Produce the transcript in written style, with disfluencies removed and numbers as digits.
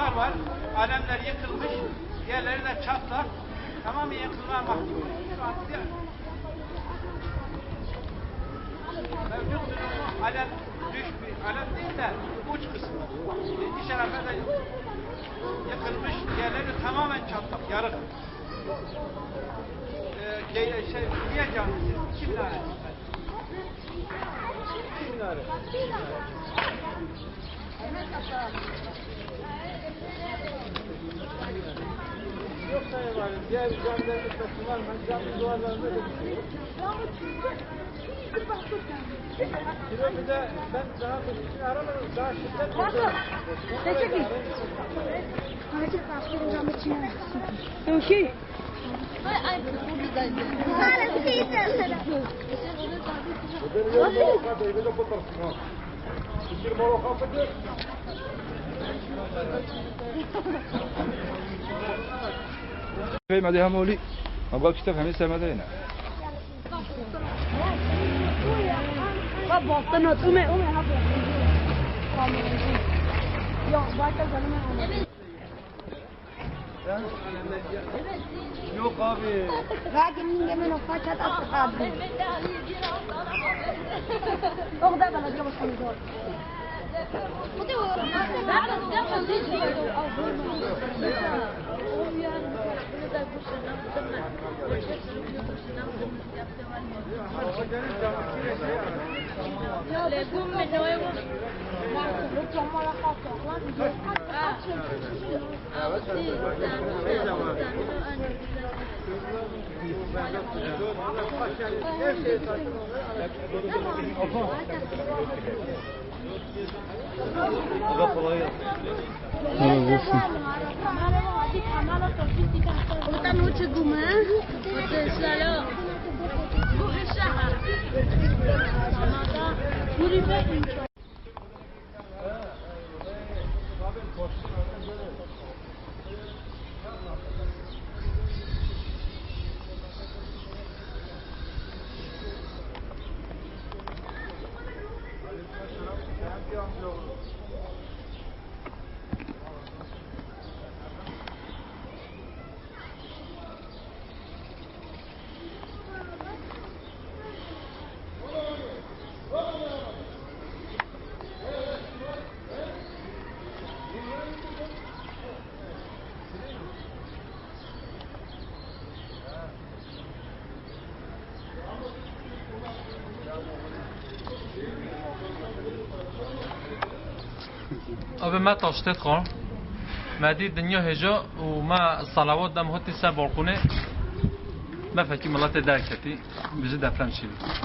hasar var. Alemler yıkılmış. Yerleri de çatlak. Tamamen yıkılmaya mahkum. Şu an mevcut durumu alem düşmüş. Alem değil de uç kısmı. İki şerefe de yıkılmış. Yerleri tamamen çatlak. Yarık. Niye camisi? 2 minare. 2 minare. Yok sayın valim, diğer camilerin üstesi var. Cami duvarlarında da bir şey yok. Bir de ben daha bir şey aramadım. Daha şiddet oldu. Teşekkür. Okey. ما دي همولي ما بقى كتاب همي سمدينا Yok abi. Rakim yemin fakat ashabi. Orada bana cevap soruyor. أبي ما تشتت خان مادي الدنيا هجا وما الصلوات دم هاتي سبع قنة ما فكي ملات دركتي بزيد أفرنشي